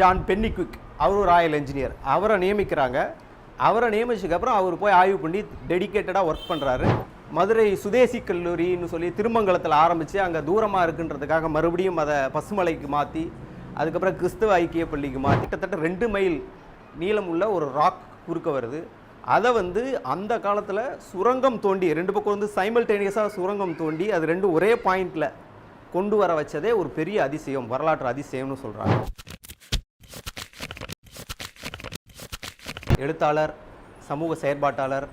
John Pennycuick, அவரும் Royal engineer, அவரை நியமிக்கிறாங்க. அவரை நியமிச்சதுக்கப்புறம் அவர் போய் ஆய்வு பண்ணி டெடிக்கேட்டடாக ஒர்க் பண்ணுறாரு. மதுரை சுதேசி கல்லூரின்னு சொல்லி திருமங்கலத்தில் ஆரம்பித்து அங்கே தூரமாக இருக்குன்றதுக்காக மறுபடியும் அதை பசுமலைக்கு மாற்றி, அதுக்கப்புறம் கிறிஸ்தவ ஐக்கிய பள்ளிக்கு மாற்றி கிட்டத்தட்ட 2 மைல் நீளம் உள்ள ஒரு ராக் குறுக்க வருது. அதை வந்து அந்த காலத்தில் சுரங்கம் தோண்டி 2 பக்கம் வந்து சைமல்டேனியஸாக சுரங்கம் தோண்டி அது 2 ஒரே பாயிண்டில் கொண்டு வர வச்சதே ஒரு பெரிய அதிசயம், வரலாற்று அதிசயம்னு சொல்கிறாங்க. எழுத்தாளர், சமூக செயற்பாட்டாளர்,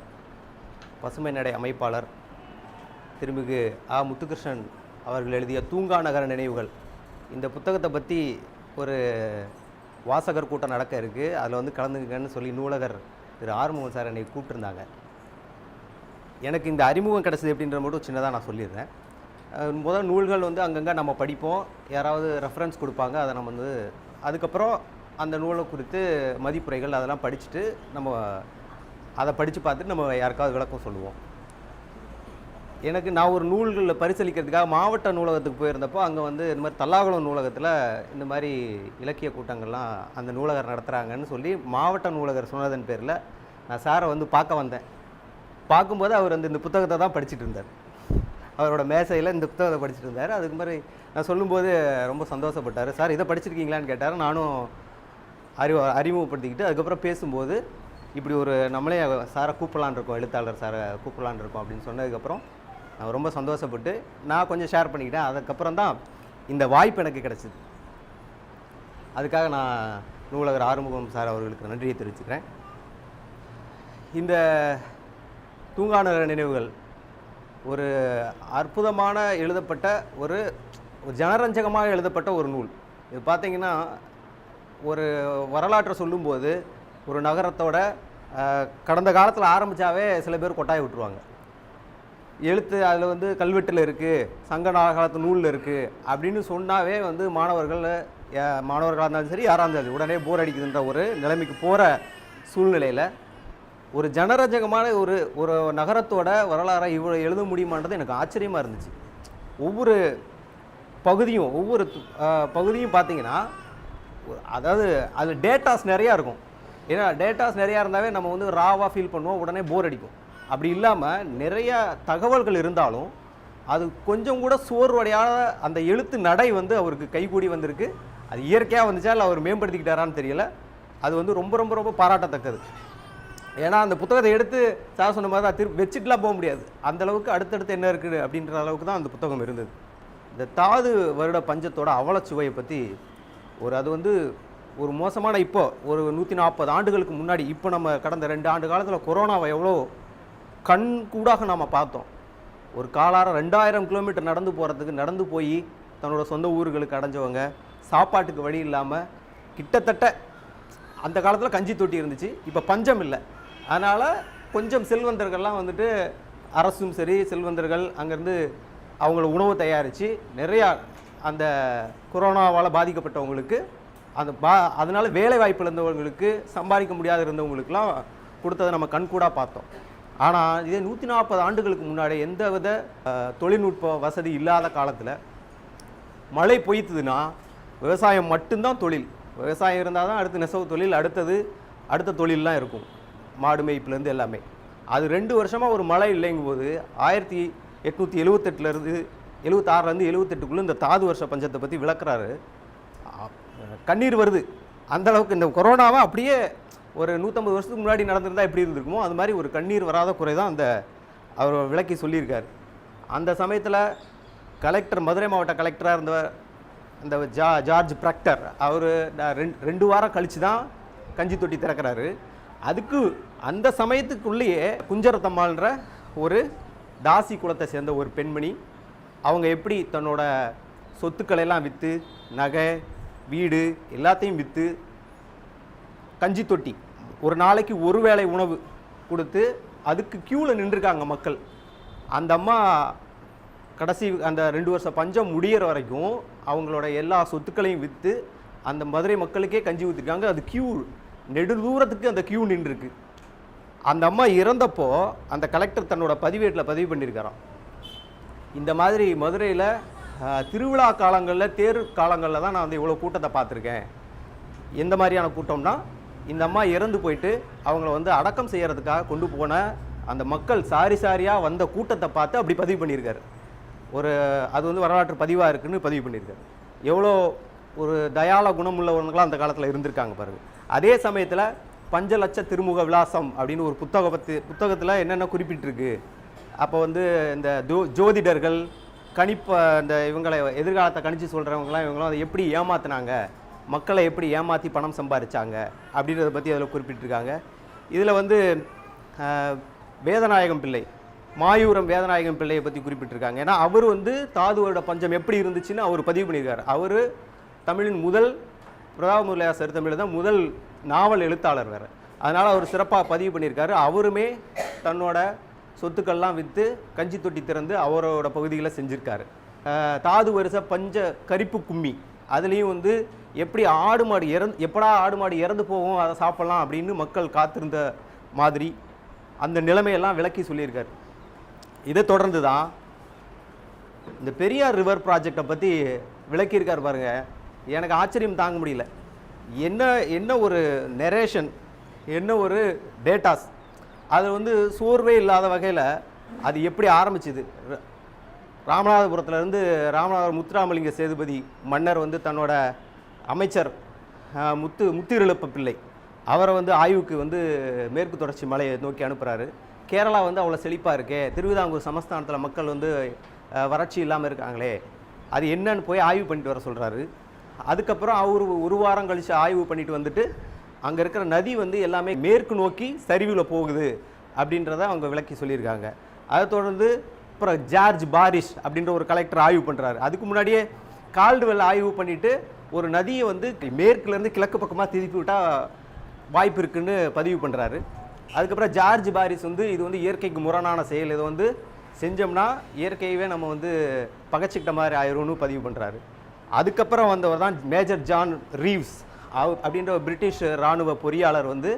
பசுமை நடை அமைப்பாளர் திருமிகு ஆ. முத்துகிருஷ்ணன் அவர்கள் எழுதிய தூங்கா நகர நினைவுகள், இந்த புத்தகத்தை பற்றி ஒரு வாசகர் கூட்டம் நடக்க இருக்குது. அதில் வந்து கலந்துக்கன்னு சொல்லி நூலகர் திரு ஆறுமுகம் சார் என்னை கூப்பிட்டுருந்தாங்க. எனக்கு இந்த அறிமுகம் கிடச்சிது அப்படின்ற மட்டும் சின்னதாக நான் சொல்லிடுறேன். முதல் நூல்கள் வந்து அங்கங்கே நம்ம படிப்போம், யாராவது ரெஃபரன்ஸ் கொடுப்பாங்க, அதை நம்ம வந்து அதுக்கப்புறம் அந்த நூலை குறித்து மதிப்புரைகள் அதெல்லாம் படிச்சுட்டு நம்ம அதை படித்து பார்த்துட்டு நம்ம யாருக்காவது விளக்கம் சொல்லுவோம். நான் ஒரு நூல்களில் பரிசீலிக்கிறதுக்காக மாவட்ட நூலகத்துக்கு போயிருந்தப்போ அங்கே வந்து இந்த மாதிரி தல்லாகுளம் நூலகத்தில் இந்த மாதிரி இலக்கிய கூட்டங்கள்லாம் அந்த நூலகர் நடத்துகிறாங்கன்னு சொல்லி மாவட்ட நூலகர் சொன்னதன் பேரில் நான் சாரை வந்து பார்க்க வந்தேன். பார்க்கும்போது அவர் வந்து இந்த புத்தகத்தை தான் படிச்சுட்டு இருந்தார். அவரோட மேசையில் இந்த புத்தகத்தை படிச்சுட்டு இருந்தார். அதுக்கு மாதிரி நான் சொல்லும்போது ரொம்ப சந்தோஷப்பட்டார். சார் இதை படிச்சிருக்கீங்களான்னு கேட்டார். நானும் அறிமுகப்படுத்திக்கிட்டு அதுக்கப்புறம் பேசும்போது இப்படி ஒரு நம்மளே சாரை கூப்பிடலான் இருக்கோம், எழுத்தாளர் சாரை கூப்பிடலான் இருக்கோம் அப்படின்னு சொன்னதுக்கப்புறம் நான் ரொம்ப சந்தோஷப்பட்டு நான் கொஞ்சம் ஷேர் பண்ணிக்கிட்டேன். அதுக்கப்புறம் தான் இந்த வாய்ப்பு எனக்கு கிடச்சிது. அதுக்காக நான் நூலகர் ஆறுமுகம் சார் அவர்களுக்கு நன்றியை தெரிவிச்சுக்கிறேன். இந்த தூங்கா நகர நினைவுகள் ஒரு அற்புதமான எழுதப்பட்ட ஒரு ஜனரஞ்சகமாக எழுதப்பட்ட ஒரு நூல். இது பார்த்திங்கன்னா ஒரு வரலாற்றை சொல்லும்போது ஒரு நகரத்தோட கடந்த காலத்தில் ஆரம்பித்தாவே சில பேர் கொட்டாய் விட்டுருவாங்க. எழுத்து அதில் வந்து கல்வெட்டில் இருக்குது, சங்க காலத்து நூலில் இருக்குது அப்படின்னு சொன்னாவே வந்து மாணவர்களாக இருந்தாலும் சரி யாராக இருந்தாலும் உடனே போர் அடிக்குதுன்ற ஒரு நிலைமைக்கு போகிற சூழ்நிலையில் ஒரு ஜனரஞ்சகமான ஒரு நகரத்தோட வரலாறை இவ்வளோ எழுத முடியுமான்றது எனக்கு ஆச்சரியமாக இருந்துச்சு. ஒவ்வொரு பகுதியும் பார்த்திங்கன்னா அதாவது அது டேட்டாஸ் நிறையா இருக்கும். ஏன்னா டேட்டாஸ் நிறையா இருந்தாவே நம்ம வந்து ராவாக ஃபீல் பண்ணுவோம், உடனே போர் அடிக்கும். அப்படி இல்லாமல் நிறைய தகவல்கள் இருந்தாலும் அது கொஞ்சம் கூட சோர்வடையாத அந்த எழுத்து நடை வந்து அவருக்கு கைகூடி வந்திருக்கு. அது இயற்கையாக வந்துச்சா இல்லை அவர் மேம்படுத்திக்கிட்டாரான்னு தெரியல. அது வந்து ரொம்ப ரொம்ப ரொம்ப பாராட்டத்தக்கது. ஏன்னா அந்த புத்தகத்தை எடுத்து சார் சொன்ன மாதிரி தான் வச்சுட்டுலாம் போக முடியாது. அந்தளவுக்கு அடுத்தடுத்து என்ன இருக்குது அப்படின்ற அளவுக்கு தான் அந்த புத்தகம் இருந்தது. இந்த தாது வருட பஞ்சத்தோட அவலச்சுவையை பற்றி அது வந்து ஒரு மோசமான இப்போ ஒரு 140 ஆண்டுகளுக்கு முன்னாடி, இப்போ நம்ம கடந்த 2 ஆண்டு காலத்தில் கொரோனாவை எவ்வளோ கண் கூடாக நாம் பார்த்தோம். ஒரு காலார 2000 கிலோமீட்டர் நடந்து போய் தன்னோட சொந்த ஊர்களுக்கு அடைஞ்சவங்க, சாப்பாட்டுக்கு வழி இல்லாமல் கிட்டத்தட்ட அந்த காலத்தில் கஞ்சி தொட்டி இருந்துச்சு, இப்போ பஞ்சம் இல்லை. அதனால் கொஞ்சம் செல்வந்தர்கள்லாம் வந்துட்டு அரசும் சரி செல்வந்தர்கள் அங்கேருந்து அவங்கள உணவு தயாரித்து நிறையா அந்த கொரோனாவால் பாதிக்கப்பட்டவங்களுக்கு அதனால் வேலை வாய்ப்பு இருந்தவங்களுக்கு, சம்பாதிக்க முடியாத இருந்தவங்களுக்கெல்லாம் கொடுத்ததை நம்ம கண்கூடாக பார்த்தோம். ஆனால் இதே 140 ஆண்டுகளுக்கு முன்னாடி எந்தவித தொழில்நுட்ப வசதி இல்லாத காலத்தில் மழை பொய்த்துதுன்னா விவசாயம் மட்டும்தான் தொழில். விவசாயம் இருந்தால் தான் அடுத்து நெசவு தொழில், அடுத்த தொழிலெலாம் இருக்கும், மாடு மேய்ப்புலேருந்து எல்லாமே. அது 2 வருஷமாக ஒரு மழை இல்லைங்கும் போது 1876 78க்குள்ளே இந்த தாது வருஷ பஞ்சத்தை பற்றி விளக்குறாரு. கண்ணீர் வருது. அந்தளவுக்கு இந்த கொரோனாவை அப்படியே ஒரு 150 வருஷத்துக்கு முன்னாடி நடந்திருந்தால் எப்படி இருந்திருக்குமோ அது மாதிரி ஒரு கண்ணீர் வராத குறை தான் அவர் விளக்கி சொல்லியிருக்கார். அந்த சமயத்தில் மதுரை மாவட்ட கலெக்டராக இருந்தவர் அந்த ஜார்ஜ் ப்ராக்டர், அவர் 2 வாரம் கழித்து தான் கஞ்சி தொட்டி திறக்கிறாரு. அதுக்கு அந்த சமயத்துக்குள்ளேயே குஞ்சரத்தம்மாள்ன்ற ஒரு தாசி குலத்தை சேர்ந்த ஒரு பெண்மணி, அவங்க எப்படி தன்னோட சொத்துக்களெல்லாம் விற்று, நகை வீடு எல்லாத்தையும் விற்று கஞ்சி தொட்டி ஒரு நாளைக்கு ஒரு வேளை உணவு கொடுத்து அதுக்கு க்யூவில் நின்றுருக்காங்க மக்கள். அந்த அம்மா கடைசி அந்த 2 வருஷம் பஞ்சம் முடிகிற வரைக்கும் அவங்களோட எல்லா சொத்துக்களையும் விற்று அந்த மதுரை மக்களுக்கே கஞ்சி ஊற்றிருக்காங்க. அது க்யூ நெடுதூரத்துக்கு அந்த க்யூ நின்றுருக்கு. அந்த அம்மா இறந்தப்போ அந்த கலெக்டர் தன்னோட பதிவேட்டில் பதிவு பண்ணியிருக்காராம், இந்த மாதிரி மதுரையில் திருவிழா காலங்களில் தேர் காலங்களில் தான் நான் வந்து இவ்வளோ கூட்டத்தை பார்த்துருக்கேன், எந்த மாதிரியான கூட்டம்னா, இந்த அம்மா இறந்து போயிட்டு அவங்கள வந்து அடக்கம் செய்யறதுக்காக கொண்டு போன அந்த மக்கள் சாரியாக வந்த கூட்டத்தை பார்த்து அப்படி பதிவு பண்ணியிருக்காரு. அது வந்து வரலாற்று பதிவாக இருக்குன்னு பதிவு பண்ணியிருக்காரு. எவ்வளோ ஒரு தயாள குணம் உள்ளவங்களாம் அந்த காலத்தில் இருந்திருக்காங்க பாருங்க. அதே சமயத்தில் பஞ்சலட்ச திருமுக விலாசம் அப்படின்னு ஒரு புத்தகத்தில் என்னென்ன குறிப்பிட்டிருக்கு. அப்போ வந்து இந்த ஜோதிடர்கள் இந்த இவங்களை எதிர்காலத்தை கணிச்சு சொல்கிறவங்களாம் இவங்களாம் அதை எப்படி ஏமாத்தினாங்க, மக்களை எப்படி ஏமாற்றி பணம் சம்பாதிச்சாங்க அப்படின்றத பற்றி அதில் குறிப்பிட்டிருக்காங்க. இதில் வந்து வேதநாயகம் பிள்ளை, மாயூரம் வேதநாயகம் பிள்ளையை பற்றி குறிப்பிட்டிருக்காங்க. ஏன்னா அவர் வந்து தாதுவோட பஞ்சம் எப்படி இருந்துச்சுன்னு அவர் பதிவு பண்ணியிருக்காரு. அவர் தமிழின் முதல் பிரதாபமுல்லையார் சரித்தமிழில் தான் முதல் நாவல் எழுத்தாளர் வேறு. அதனால் அவர் சிறப்பாக பதிவு பண்ணியிருக்காரு. அவருமே தன்னோட சொத்துக்கள்லாம் விற்று கஞ்சி தொட்டி திறந்து அவரோட பகுதிகளை செஞ்சுருக்காரு. தாது வரிசை பஞ்ச கரிப்பு கும்மி, அதுலேயும் வந்து எப்படி எப்படா ஆடு மாடு இறந்து போகும் அதை சாப்பிட்லாம் அப்படின்னு மக்கள் காத்திருந்த மாதிரி அந்த நிலைமையெல்லாம் விளக்கி சொல்லியிருக்காரு. இதை தொடர்ந்து தான் இந்த பெரியார் ரிவர் ப்ராஜெக்டை பற்றி விளக்கியிருக்கார் பாருங்க. எனக்கு ஆச்சரியம் தாங்க முடியல. என்ன ஒரு நெரேஷன், என்ன ஒரு டேட்டாஸ். அது வந்து சோர்வே இல்லாத வகையில் அது எப்படி ஆரம்பிச்சுது. ராமநாதபுரத்துலேருந்து ராமநாதபுரம் முத்துராமலிங்க சேதுபதி மன்னர் வந்து தன்னோட அமைச்சர் முத்திருளப்ப பிள்ளை அவரை வந்து ஆய்வுக்கு வந்து மேற்கு தொடர்ச்சி மலையை நோக்கி அனுப்புகிறாரு. கேரளா வந்து அவ்வளோ செழிப்பாக இருக்கே, திருவிதாங்கூர் சமஸ்தானத்தில் மக்கள் வந்து வறட்சி இல்லாமல் இருக்காங்களே, அது என்னன்னு போய் ஆய்வு பண்ணிட்டு வர சொல்கிறாரு. அதுக்கப்புறம் அவர் ஒரு வாரம் கழித்து ஆய்வு பண்ணிட்டு வந்துட்டு அங்கே இருக்கிற நதி வந்து எல்லாமே மேற்கு நோக்கி சரிவில் போகுது அப்படின்றத அவங்க விளக்கி சொல்லியிருக்காங்க. அதை தொடர்ந்து அப்புறம் ஜார்ஜ் பாரிஷ் அப்படின்ற ஒரு கலெக்டர் ஆய்வு பண்ணுறாரு. அதுக்கு முன்னாடியே கால்டுவெல் ஆய்வு பண்ணிவிட்டு ஒரு நதியை வந்து மேற்குலேருந்து கிழக்கு பக்கமாக திருப்பி விட்டால் வாய்ப்பு இருக்குன்னு பதிவு பண்ணுறாரு. அதுக்கப்புறம் ஜார்ஜ் பாரிஸ் வந்து இது வந்து இயற்கைக்கு முரணான செயல், இதை வந்து செஞ்சோம்னா இயற்கையவே நம்ம வந்து பகச்சிக்கிட்ட மாதிரி ஆயிரும்னு பதிவு பண்ணுறாரு. அதுக்கப்புறம் வந்தவர் தான் மேஜர் ஜான் ரீவ்ஸ் அப்படின்ற பிரிட்டிஷ் இராணுவ பொறியாளர் வந்து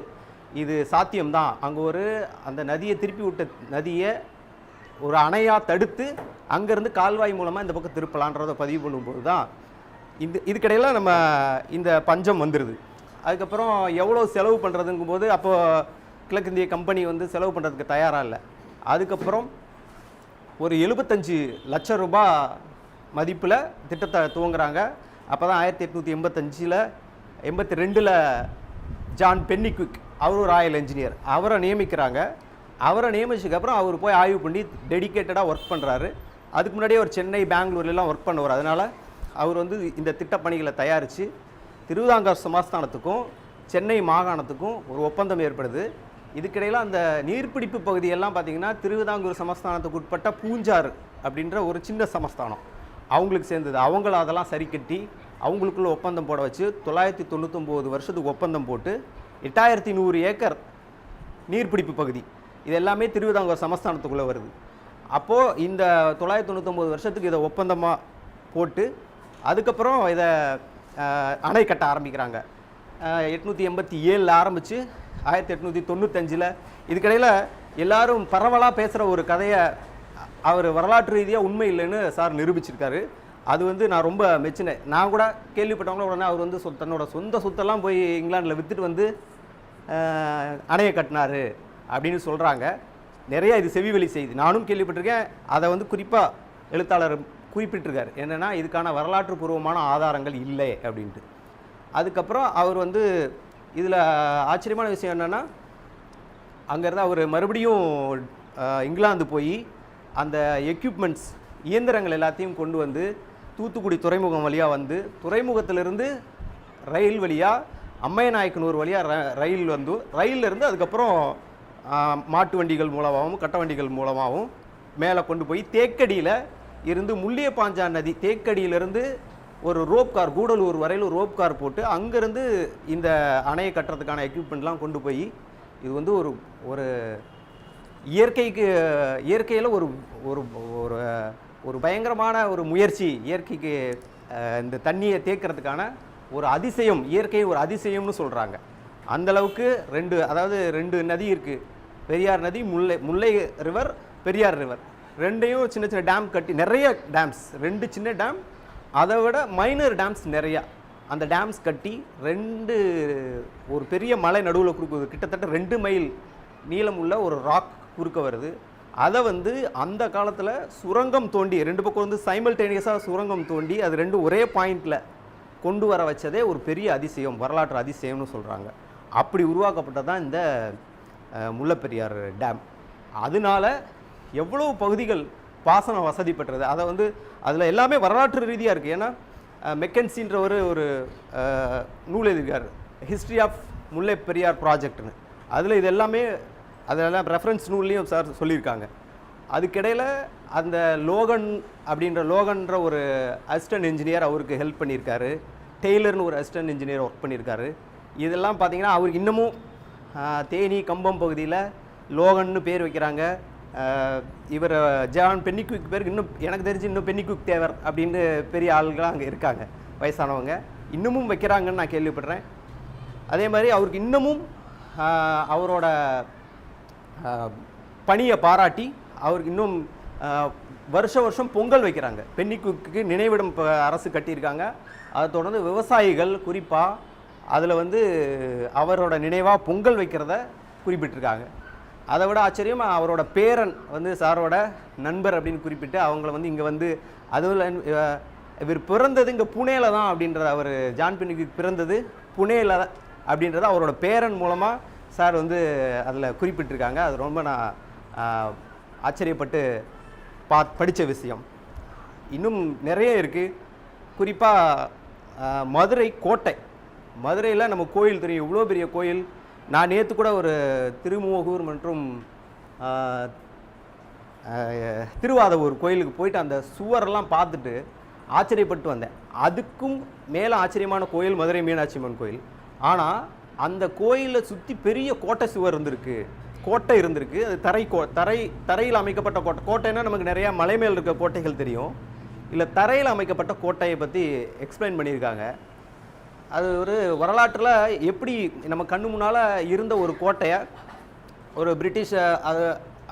இது சாத்தியம்தான், அங்கே அந்த நதியை திருப்பி விட்ட நதியை ஒரு அணையாக தடுத்து அங்கேருந்து கால்வாய் மூலமாக இந்த பக்கம் திருப்பலான்றதை பதிவு பண்ணும்போது தான் இதுக்கிடையில் நம்ம இந்த பஞ்சம் வந்துடுது. அதுக்கப்புறம் எவ்வளோ செலவு பண்ணுறதுங்கும்போது அப்போது கிழக்கிந்திய கம்பெனி வந்து செலவு பண்ணுறதுக்கு தயாராக இல்லை. அதுக்கப்புறம் ஒரு 75 லட்சம் ரூபாய் மதிப்பில் திட்டத்தை துவங்குறாங்க. அப்போ தான் 1882 ஜான் பென்னிக்விக் அவர் ஒரு ராயல் என்ஜினியர், அவரை நியமிக்கிறாங்க. அவரை நியமிச்சதுக்கப்புறம் அவர் போய் ஆய்வு பண்ணி டெடிக்கேட்டடாக ஒர்க் பண்ணுறாரு. அதுக்கு முன்னாடியே அவர் சென்னை பெங்களூர்லாம் ஒர்க் பண்ணுவார். அதனால் அவர் வந்து இந்த திட்டப்பணிகளை தயாரித்து திருவிதாங்கூர் சமஸ்தானத்துக்கும் சென்னை மாகாணத்துக்கும் ஒரு ஒப்பந்தம் ஏற்படுது. இதுக்கிடையில் அந்த நீர்பிடிப்பு பகுதியெல்லாம் பார்த்திங்கன்னா திருவிதாங்கூர் சமஸ்தானத்துக்கு உட்பட்ட பூஞ்சாறு அப்படின்ற ஒரு சின்ன சமஸ்தானம் அவங்களுக்கு சேர்ந்தது. அவங்கள அதெல்லாம் சரி கட்டி அவங்களுக்குள்ள ஒப்பந்தம் போட வச்சு 999 வருஷத்துக்கு ஒப்பந்தம் போட்டு 8100 ஏக்கர் நீர்பிடிப்பு பகுதி இது எல்லாமே திருவிதாங்கூர் சமஸ்தானத்துக்குள்ளே வருது. அப்போது இந்த 999 வருஷத்துக்கு இதை ஒப்பந்தமாக போட்டு அதுக்கப்புறம் இதை அணை கட்ட ஆரம்பிக்கிறாங்க. 887 ஆரம்பித்து 1895 இதுக்கிடையில் எல்லாரும் பரவலாக பேசுகிற ஒரு கதையை அவர் வரலாற்று ரீதியாக உண்மை இல்லைன்னு சார் நிரூபிச்சிருக்காரு. அது வந்து நான் ரொம்ப மெச்சினேன். நான் கூட கேள்விப்பட்டவங்கள உடனே அவர் வந்து தன்னோட சொந்த சொத்தெல்லாம் போய் இங்கிலாண்டில் விற்றுட்டு வந்து அணையை கட்டினார் அப்படின்னு சொல்கிறாங்க. நிறையா இது செவிவெளி செய்தி நானும் கேள்விப்பட்டிருக்கேன். அதை வந்து குறிப்பாக எழுத்தாளர் குறிப்பிட்டிருக்கார், என்னென்னா இதுக்கான வரலாற்று பூர்வமான ஆதாரங்கள் இல்லை அப்படின்ட்டு. அதுக்கப்புறம் அவர் வந்து இதில் ஆச்சரியமான விஷயம் என்னென்னா அங்கேருந்து அவர் மறுபடியும் இங்கிலாந்து போய் அந்த எக்யூப்மெண்ட்ஸ் இயந்திரங்கள் எல்லாத்தையும் கொண்டு வந்து தூத்துக்குடி துறைமுகம் வழியாக வந்து துறைமுகத்திலிருந்து ரயில் வழியாக அம்மையநாயக்கனூர் வழியாக ரயில் வந்து ரயிலிருந்து அதுக்கப்புறம் மாட்டு வண்டிகள் மூலமாகவும் கட்ட வண்டிகள் மூலமாகவும் மேலே கொண்டு போய் தேக்கடியில் இருந்து முள்ளியப்பாஞ்சான் நதி தேக்கடியிலிருந்து ஒரு ரோப் கார் கூடலூர் வரையில் ஒரு ரோப் கார் போட்டு அங்கேருந்து இந்த அணையை கட்டுறதுக்கான எக்யூப்மெண்ட்லாம் கொண்டு போய் இது வந்து ஒரு இயற்கையில் ஒரு ஒரு ஒரு பயங்கரமான ஒரு முயற்சி, இயற்கைக்கு இந்த தண்ணியை தேக்கிறதுக்கான ஒரு அதிசயம், இயற்கை ஒரு அதிசயம்னு சொல்கிறாங்க. அந்தளவுக்கு ரெண்டு நதி இருக்குது, பெரியார் நதி, முல்லை ரிவர், பெரியார் ரிவர், ரெண்டையும் சின்ன சின்ன டேம் கட்டி நிறைய டேம்ஸ், 2 சின்ன டேம், அதை விட மைனர் டேம்ஸ் நிறையா. அந்த டேம்ஸ் கட்டி ஒரு பெரிய மலை நடுவில் குறுக்குது, கிட்டத்தட்ட 2 மைல் நீளம் உள்ள ஒரு ராக் குறுக்க வருது. அதை வந்து அந்த காலத்தில் சுரங்கம் தோண்டி 2 பக்கம் வந்து சைமல்டேனியஸாக சுரங்கம் தோண்டி அது 2 ஒரே பாயிண்டில் கொண்டு வர வச்சதே ஒரு பெரிய அதிசயம், வரலாற்று அதிசயம்னு சொல்கிறாங்க. அப்படி உருவாக்கப்பட்டதான் இந்த முல்லைப்பெரியார் டேம். அதனால எவ்வளோ பகுதிகள் பாசன வசதி பெற்றது. அதை வந்து அதில் எல்லாமே வரலாற்று ரீதியாக இருக்குது. ஏன்னா மெக்கன்சின்றவர் ஒரு நூல் எழுதியிருக்கார், ஹிஸ்ட்ரி ஆஃப் முல்லை பெரியார் ப்ராஜெக்ட்னு. அதில் இது எல்லாமே அதெல்லாம் ரெஃபரன்ஸ் நூல்லையும் சார் சொல்லியிருக்காங்க. அதுக்கிடையில் அந்த லோகன்ற ஒரு அசிஸ்டன்ட் இன்ஜினியர் அவருக்கு ஹெல்ப் பண்ணியிருக்காரு, டெய்லர்னு ஒரு அசிஸ்டன்ட் இன்ஜினியர் ஒர்க் பண்ணியிருக்காரு. இதெல்லாம் பார்த்தீங்கன்னா அவருக்கு இன்னமும் தேனி கம்பம் பகுதியில் லோகன்னு பேர் வைக்கிறாங்க. இவர் ஜான் பென்னிக்விக் பேருக்கு இன்னும் எனக்கு தெரிஞ்சு இன்னும் பென்னிக்விக் தேவர் அப்படின்னு பெரிய ஆளுங்களாம் அங்கே இருக்காங்க, வயசானவங்க இன்னமும் வைக்கிறாங்கன்னு நான் கேள்விப்படுறேன். அதே மாதிரி அவருக்கு இன்னமும் அவரோட பணியை பாராட்டி அவருக்கு இன்னும் வருஷம் பொங்கல் வைக்கிறாங்க. பென்னிக்விக்கு நினைவிடம் அரசு கட்டியிருக்காங்க. அதை தொடர்ந்து விவசாயிகள் குறிப்பாக அதில் வந்து அவரோட நினைவாக பொங்கல் வைக்கிறத குறிப்பிட்டிருக்காங்க. அதை விட ஆச்சரியம், அவரோட பேரன் வந்து சாரோட நண்பர் அப்படின்னு குறிப்பிட்டு அவங்கள வந்து இங்கே வந்து அதுவும் இவர் பிறந்தது இங்கே புனேல தான் அப்படின்றத, அவர் ஜான் பென்னிக்விக் பிறந்தது புனேல அப்படின்றத அவரோட பேரன் மூலமாக சார் வந்து அதில் குறிப்பிட்டிருக்காங்க. அது ரொம்ப நான் ஆச்சரியப்பட்டு படித்த விஷயம். இன்னும் நிறைய இருக்குது. குறிப்பாக மதுரை கோட்டை, மதுரையில் நம்ம கோயில் தெரியும், இவ்வளோ பெரிய கோயில். நான் நேற்று கூட ஒரு திருமோகூர் மற்றும் திருவாதவூர் கோயிலுக்கு போயிட்டு அந்த சுவரெல்லாம் பார்த்துட்டு ஆச்சரியப்பட்டு வந்தேன். அதுக்கும் மேலே ஆச்சரியமான கோயில் மதுரை மீனாட்சி அம்மன் கோயில். ஆனால் அந்த கோயிலை சுற்றி பெரிய கோட்டை சுவர் கோட்டை இருந்திருக்கு. அது தரையில் அமைக்கப்பட்ட கோட்டை. கோட்டைன்னா நமக்கு நிறையா மலை மேல் இருக்க கோட்டைகள் தெரியும், இல்லை தரையில் அமைக்கப்பட்ட கோட்டையை பற்றி எக்ஸ்பிளைன் பண்ணியிருக்காங்க. அது ஒரு வரலாற்றில் எப்படி நம்ம கண்ணு முன்னால் இருந்த ஒரு கோட்டையை ஒரு பிரிட்டிஷ் அது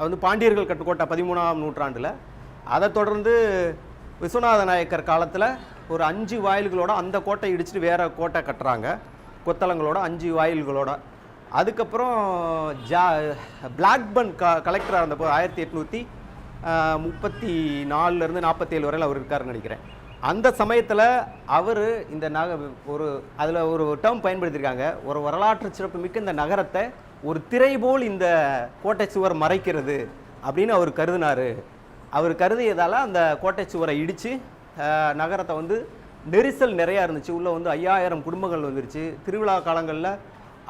வந்து பாண்டியர்கள் கட்டு கோட்டை 13ஆம் நூற்றாண்டில், அதை தொடர்ந்து விஸ்வநாத நாயக்கர் காலத்தில் ஒரு 5 வாயில்களோட அந்த கோட்டை இடிச்சுட்டு வேறு கோட்டை கட்டுறாங்க, கொத்தளங்களோட 5 வாயில்களோட. அதுக்கப்புறம் பிளாக்பர்ன் கலெக்டராக இருந்தப்போ 1834 47 வரையில் அவர் இருக்காருன்னு நினைக்கிறேன். அந்த சமயத்தில் அவர் இந்த அதில் ஒரு டேர்ம் பயன்படுத்தியிருக்காங்க, ஒரு வரலாற்று சிறப்பு மிக்க இந்த நகரத்தை ஒரு திரை போல் இந்த கோட்டை சுவர் மறைக்கிறது அப்படின்னு அவர் கருதினார். அவர் கருதியதால் அந்த கோட்டை சுவரை இடித்து நகரத்தை வந்து நெரிசல் நிறையா இருந்துச்சு. உள்ளே வந்து 5000 குடும்பங்கள் வந்துருச்சு. திருவிழா காலங்களில்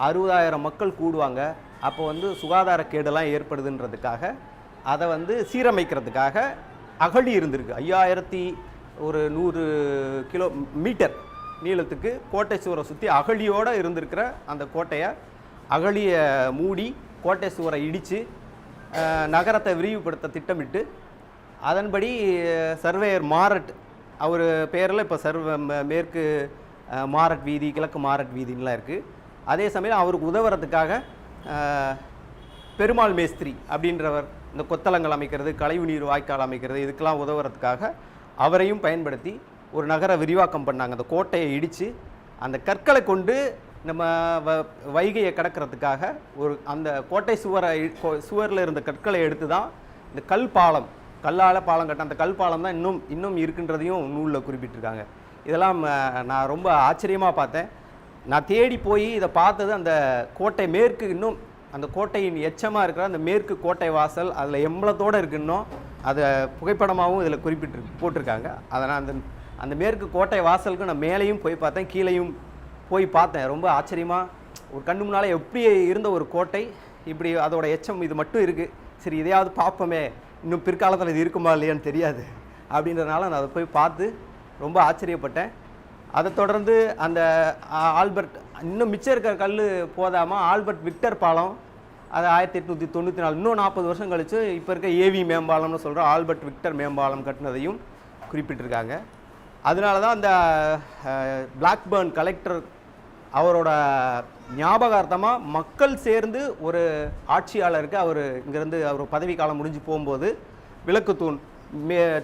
60,000 மக்கள் கூடுவாங்க. அப்போ வந்து சுகாதார கேடெல்லாம் ஏற்படுதுன்றதுக்காக அதை வந்து சீரமைக்கிறதுக்காக அகழி இருந்திருக்கு. 5100 கிலோமீட்டர் நீளத்துக்கு கோட்டை சுவரை சுற்றி அகழியோடு இருந்திருக்கிற அந்த அகழியை மூடி கோட்டை சுவரை இடித்து நகரத்தை விரிவுபடுத்த திட்டமிட்டு, அதன்படி சர்வேயர் மாரட் அவர் பேரில் இப்போ மேற்கு மாரட் வீதி, கிழக்கு மாரட் வீதின்லாம் இருக்குது. அதே சமயம் அவருக்கு உதவுறதுக்காக பெருமாள் மேஸ்திரி அப்படின்றவர் இந்த கொத்தளங்கள் அமைக்கிறது, கழிவு நீர் வாய்க்கால் அமைக்கிறது, இதுக்கெல்லாம் உதவுறதுக்காக அவரையும் பயன்படுத்தி ஒரு நகர விரிவாக்கம் பண்ணாங்க. அந்த கோட்டையை இடித்து அந்த கற்களை கொண்டு நம்ம வைகையை கடக்கிறதுக்காக அந்த கோட்டை சுவரில் இருந்த கற்களை எடுத்து தான் இந்த கல்லால் பாலம் கட்ட, அந்த கல் பாலம் தான் இன்னும் இருக்குன்றதையும் நூலில் குறிப்பிட்டிருக்காங்க. இதெல்லாம் நான் ரொம்ப ஆச்சரியமாக பார்த்தேன். நான் தேடி போய் இதை பார்த்தது அந்த கோட்டை மேற்கு, இன்னும் அந்த கோட்டையின் எச்சமாக இருக்கிற அந்த மேற்கு கோட்டை வாசல் அதில் எம்பளத்தோடு இருக்குன்னும் அதை புகைப்படமாகவும் இதில் போட்டிருக்காங்க. அதை நான் அந்த மேற்கு கோட்டை வாசலுக்கு நான் மேலேயும் போய் பார்த்தேன், கீழேயும் போய் பார்த்தேன். ரொம்ப ஆச்சரியமாக ஒரு கண்ணு முன்னால் எப்படி இருந்த ஒரு கோட்டை இப்படி அதோட எச்சம் இது மட்டும் இருக்குது, சரி இதையாவது பார்ப்போமே, இன்னும் பிற்காலத்தில் இது இருக்குமா இல்லையான்னு தெரியாது அப்படின்றதுனால நான் அதை போய் பார்த்து ரொம்ப ஆச்சரியப்பட்டேன். அதை தொடர்ந்து அந்த ஆல்பர்ட், இன்னும் மிச்சம் இருக்கிற கல் போதாமல் ஆல்பர்ட் விக்டர் பாலம், அது 1894, இன்னும் 40 வருஷம் கழித்து இப்போ இருக்க ஏவி மேம்பாலம்னு சொல்கிற ஆல்பர்ட் விக்டர் மேம்பாலம் கட்டினதையும் குறிப்பிட்டிருக்காங்க. அதனால தான் அந்த பிளாக்பர்ன் கலெக்டர் அவரோட ஞாபகார்த்தமாக மக்கள் சேர்ந்து ஒரு ஆட்சியாளருக்கு அவர் இங்கேருந்து அவர் பதவி காலம் முடிஞ்சு போகும்போது விளக்குத்தூண்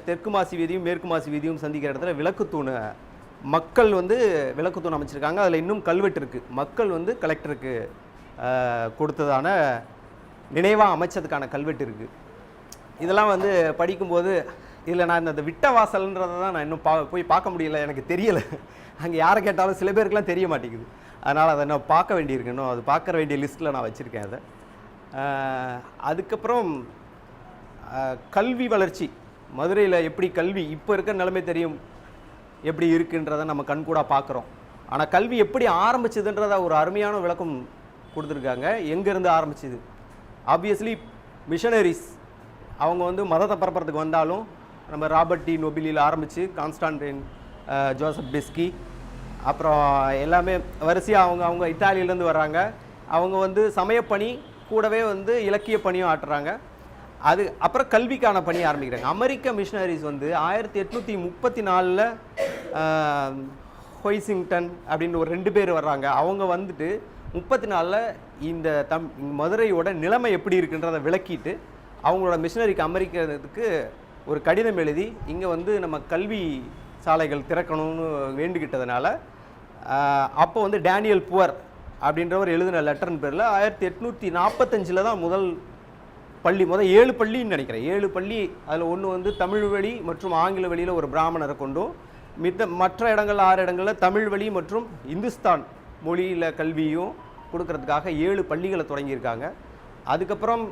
தெற்கு மாசி வீதியும் மேற்கு மாசி வீதியும் சந்திக்கிற இடத்துல விளக்குத்தூணை மக்கள் வந்து விளக்கு தூண் அமைச்சிருக்காங்க. அதில் இன்னும் கல்வெட்டு இருக்குது. மக்கள் வந்து கலெக்டருக்கு கொடுத்ததான நினைவாக அமைச்சதுக்கான கல்வெட்டு இருக்குது. இதெல்லாம் வந்து படிக்கும்போது இதில் நான் இந்த விட்ட வாசல்ன்றதை தான் நான் இன்னும் போய் பார்க்க முடியல, எனக்கு தெரியலை. அங்கே யாரை கேட்டாலும் சில பேருக்குலாம் தெரிய மாட்டேங்குது. அதனால் அதை நான் பார்க்க வேண்டியிருக்கு. இன்னும் அது பார்க்க வேண்டிய லிஸ்ட்டில் நான் வச்சுருக்கேன் அதை. அதுக்கப்புறம் கல்வி வளர்ச்சி, மதுரையில் எப்படி கல்வி இப்போ இருக்கிற நிலைமை தெரியும் எப்படி இருக்குன்றதை நம்ம கண்கூடாக பார்க்குறோம். ஆனால் கல்வி எப்படி ஆரம்பிச்சதுன்றத ஒரு அருமையான விளக்கம் கொடுத்துருக்காங்க. எங்கேருந்து ஆரம்பிச்சிது? ஆப்வியஸ்லி மிஷனரிஸ் அவங்க வந்து மதத்தை பரப்புறதுக்கு வந்தாலும் நம்ம ராபர்ட் டி நொபிலியில் ஆரம்பித்து கான்ஸ்டான்டின் ஜோசப் பெஸ்கி, அப்புறம் எல்லாமே வரிசையாக அவங்க இத்தாலியிலேருந்து வர்றாங்க. அவங்க வந்து சமயப்பணி கூடவே வந்து இலக்கிய பணியும் ஆட்டுறாங்க. அது அப்புறம் கல்விக்கான பணி ஆரம்பிக்கிறாங்க. அமெரிக்க மிஷனரிஸ் வந்து 1834 ஹொய்சிங்டன் அப்படின்னு ஒரு 2 பேர் வர்றாங்க. அவங்க வந்துட்டு 34 இந்த மதுரையோட நிலைமை எப்படி இருக்குன்றதை விளக்கிட்டு அவங்களோட மிஷனரிக்கு அமெரிக்கத்துக்கு ஒரு கடிதம் எழுதி இங்கே வந்து நம்ம கல்வி சாலைகள் திறக்கணும்னு வேண்டிக்கிட்டதுனால அப்போ வந்து டேனியல் புவர் அப்படின்றவர் எழுதின லெட்டர்னு பேரில் 1845 தான் முதல் 7 பள்ளின்னு நினைக்கிறேன். 7 பள்ளி. அதில் ஒன்று வந்து தமிழ் வழி மற்றும் ஆங்கில வழியில் ஒரு பிராமணரை கொண்டும் மற்ற இடங்களில் 6 இடங்களில் தமிழ் வழி மற்றும் இந்துஸ்தான் மொழியில் கல்வியும் கொடுக்கறதுக்காக 7 பள்ளிகளை தொடங்கியிருக்காங்க. அதுக்கப்புறம்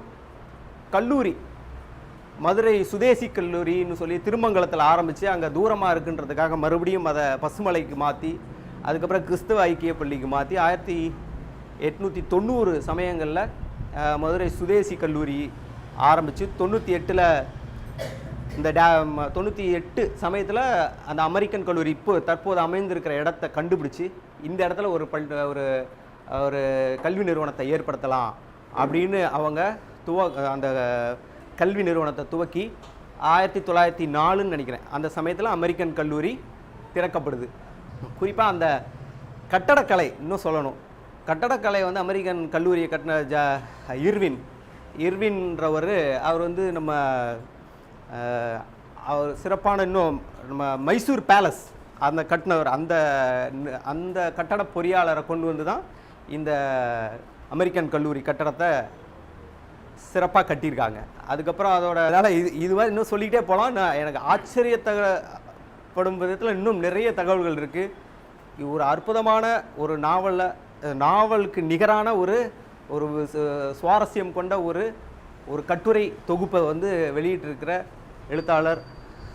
கல்லூரி, மதுரை சுதேசி கல்லூரின்னு சொல்லி திருமங்கலத்தில் ஆரம்பித்து அங்கே தூரமாக இருக்குன்றதுக்காக மறுபடியும் அதை பசுமலைக்கு மாற்றி அதுக்கப்புறம் கிறிஸ்தவ ஐக்கிய பள்ளிக்கு மாற்றி 1890 சமயங்களில் மதுரை சுதேசி கல்லூரி ஆரம்பித்து 98 இந்த 98 சமயத்தில் அந்த அமெரிக்கன் கல்லூரி இப்போ தற்போது அமைந்திருக்கிற இடத்த கண்டுபிடிச்சி இந்த இடத்துல ஒரு கல்வி நிறுவனத்தை ஏற்படுத்தலாம் அப்படின்னு அவங்க அந்த கல்வி நிறுவனத்தை துவக்கி 1904ன்னு நினைக்கிறேன் அந்த சமயத்தில் அமெரிக்கன் கல்லூரி திறக்கப்படுது. குறிப்பாக அந்த கட்டடக்கலை இன்னும் சொல்லணும். கட்டடக்கலை வந்து அமெரிக்கன் கல்லூரியை கட்டின இர்வின்றவர் அவர் வந்து நம்ம அவர் சிறப்பான இன்னும் நம்ம மைசூர் பேலஸ் அந்த கட்டினவர் அந்த கட்டட பொறியாளரை கொண்டு வந்து தான் இந்த அமெரிக்கன் கல்லூரி கட்டடத்தை சிறப்பாக கட்டியிருக்காங்க. அதுக்கப்புறம் அதனால் இது மாதிரி இன்னும் சொல்லிக்கிட்டே போகலாம். எனக்கு ஆச்சரியப்படும் விதத்தில் இன்னும் நிறைய தகவல்கள் இருக்குது. ஒரு அற்புதமான ஒரு நாவலுக்கு நிகரான ஒரு சுவாரஸ்யம் கொண்ட ஒரு கட்டுரை தொகுப்பை வந்து வெளியிட்டிருக்கிற எழுத்தாளர்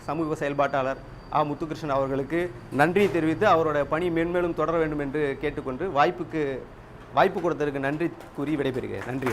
சமூக செயல்பாட்டாளர் முத்துகிருஷ்ணன் அவர்களுக்கு நன்றி தெரிவித்து அவரோட பணி மேன்மேலும் தொடர வேண்டும் என்று கேட்டுக்கொண்டு வாய்ப்பு கொடுத்ததற்கு நன்றி கூறி விடைபெறுகிறேன். நன்றி.